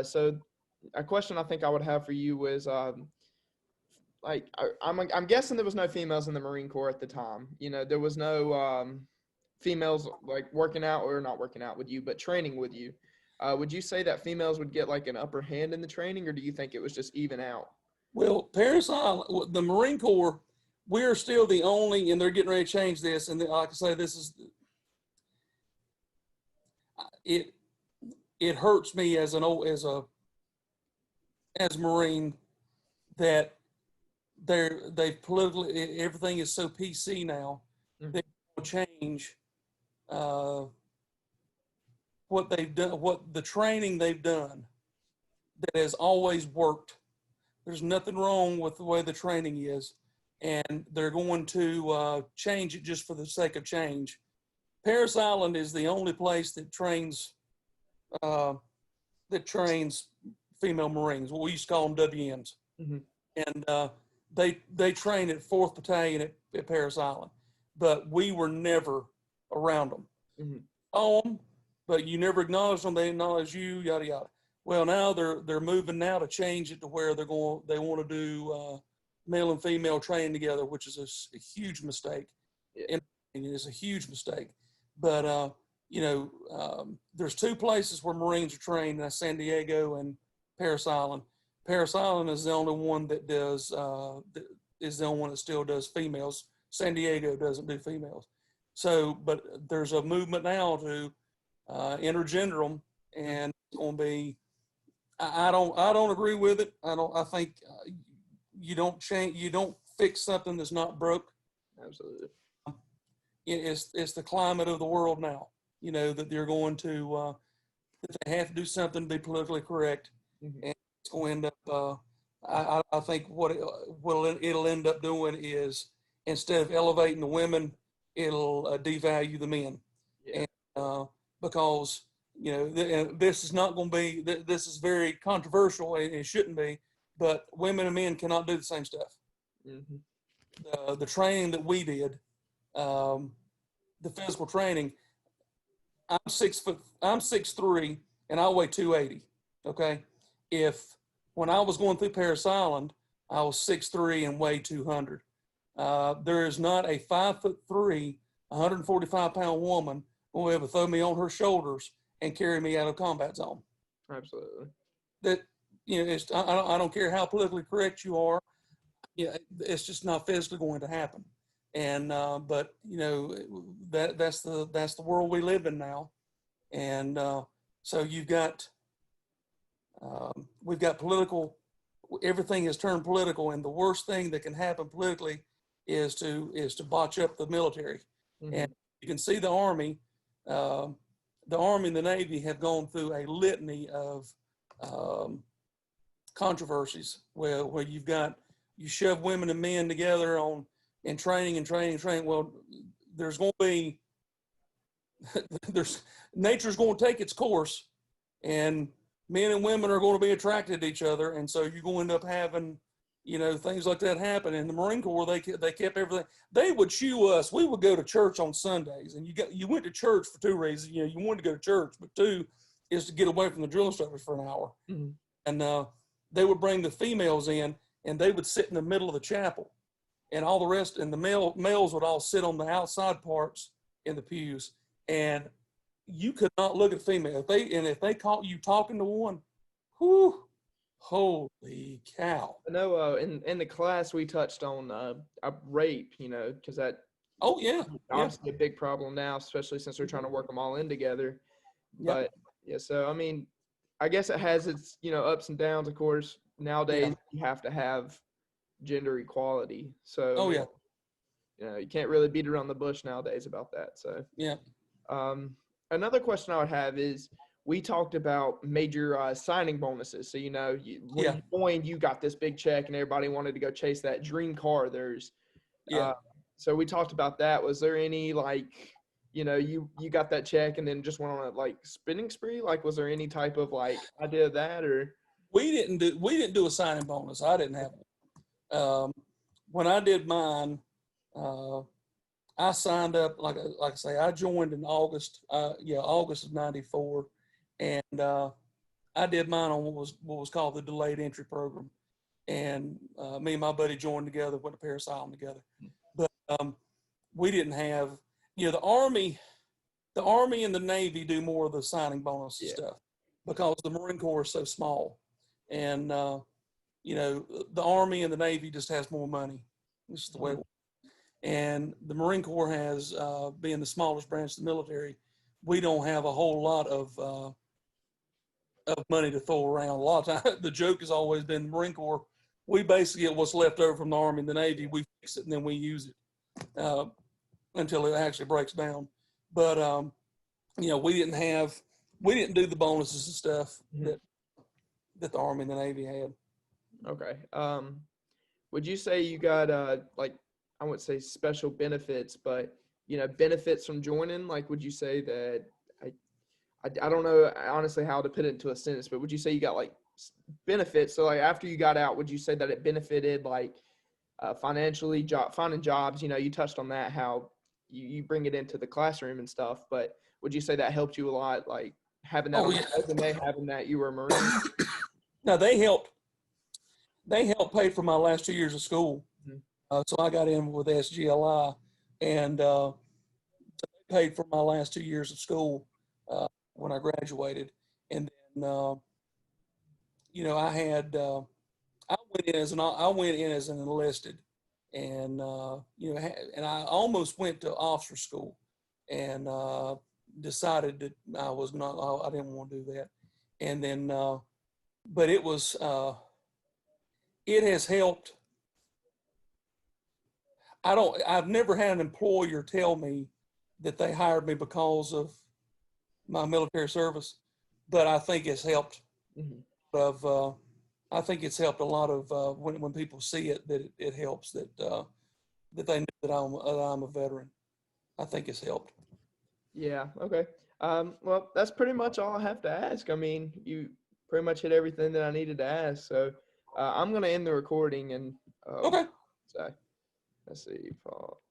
So a question I think I would have for you was, I'm guessing there was no females in the Marine Corps at the time. You know, there was no females like working out or not working out with you, but training with you. Would you say that females would get like an upper hand in the training, or do you think it was just even out? Well, Paris Island, the Marine Corps, we're still the only, and they're getting ready to change this. And like I say, this is it. It hurts me as a Marine that they've politically, everything is so PC now. Mhm. They will change what they've done, what the training they've done that has always worked. There's nothing wrong with the way the training is, and they're going to change it just for the sake of change. Paris Island is the only place that trains uh, female Marines. What we used to call them WNs, Mhm. and they train at 4th Battalion at Paris Island, but we were never around them. Mhm. On them, but you never acknowledge them. They acknowledge you, yada yada. Well, now they're moving now to change it to where they want to do male and female training together, which is a huge mistake. Yeah. And it is a huge mistake. But there's two places where Marines are trained. That's San Diego and Paris Island. Paris Island is the only one that does is the only one that still does females. San Diego doesn't do females. So, but there's a movement now to intergender them, and it's going to be. I don't agree with it. I think you don't change. You don't fix something that's not broke. Absolutely. It's the climate of the world now. You know that they're going to that they have to do something to be politically correct, Mhm. and it's going to end up. I think it'll end up doing is instead of elevating the women, it'll devalue the men. Yeah. And because this is not going to be, this is very controversial, and it shouldn't be, but women and men cannot do the same stuff. Mm-hmm. The training that we did, the physical training, I'm 6'3", and I weigh 280. Okay. When I was going through Paris Island, I was 6'3" and weighed 200. There is not a 5'3", 145-pound woman who will ever throw me on her shoulders and carry me out of combat zone. Absolutely. That I don't care how politically correct you are. Yeah, it's just not physically going to happen. And but that's the world we live in now. And so we've got political. Everything has turned political, and the worst thing that can happen politically is to botch up the military. Mm-hmm. And you can see the Army and the Navy have gone through a litany of controversies where you shove women and men together in training. Well, there's going to be nature's going to take its course, and men and women are going to be attracted to each other, and so you're going to end up having things like that happen. In the Marine Corps, they kept everything. They would shoo us. We would go to church on Sundays, and you went to church for two reasons. You wanted to go to church, but two is to get away from the drill instructors for an hour. Mm-hmm. And they would bring the females in, and they would sit in the middle of the chapel, and all the rest, and the males would all sit on the outside parts in the pews, and you could not look at female. If they caught you talking to one, whew, holy cow! I know. In the class we touched on rape. Because that. Oh yeah, obviously a big problem now, especially since they're trying to work them all in together. But yeah, so I mean, I guess it has its ups and downs. Of course, nowadays you have to have gender equality. So you can't really beat around the bush nowadays about that. So another question I would have is, we talked about major signing bonuses. So when you joined, you got this big check, and everybody wanted to go chase that dream car. So we talked about that. Was there any you got that check and then just went on a spending spree? Was there any type of idea of that, or? We didn't do a signing bonus. I didn't have one. When I did mine, I signed up, like I say, I joined in August, August of '94. And I did mine on what was called the delayed entry program, and me and my buddy joined together, went to Paris Island together. But we didn't have, the Army and the Navy do more of the signing bonus and stuff because the Marine Corps is so small, and the Army and the Navy just has more money. This is the way it works. And the Marine Corps has, being the smallest branch of the military, we don't have a whole lot of money to throw around. A lot of times, the joke has always been the Marine Corps. We basically get what's left over from the Army and the Navy. We fix it and then we use it until it actually breaks down. But we didn't do the bonuses and stuff that the Army and the Navy had. Okay. Would you say you got like, I wouldn't say special benefits, but benefits from joining? Like, would you say that I don't know honestly how to put it into a sentence, but would you say you got like benefits? So like after you got out, would you say that it benefited like financially, finding jobs? You touched on that, how you bring it into the classroom and stuff, but would you say that helped you a lot, like having that on your resume, having that you were a Marine? Now they helped pay for my last 2 years of school. So I got in with SGLI, and they paid for my last 2 years of school when I graduated. And then, I went in as an enlisted, and and I almost went to officer school, and decided that I didn't want to do that. And then, but it has helped. I've never had an employer tell me that they hired me because of my military service, but I think it's helped. I think it's helped a lot of when people see it, that it helps, that they know that I'm a veteran. I think it's helped. Yeah. Okay. Well, that's pretty much all I have to ask. I mean, you pretty much hit everything that I needed to ask. So I'm gonna end the recording and Okay. so let's see, Paul.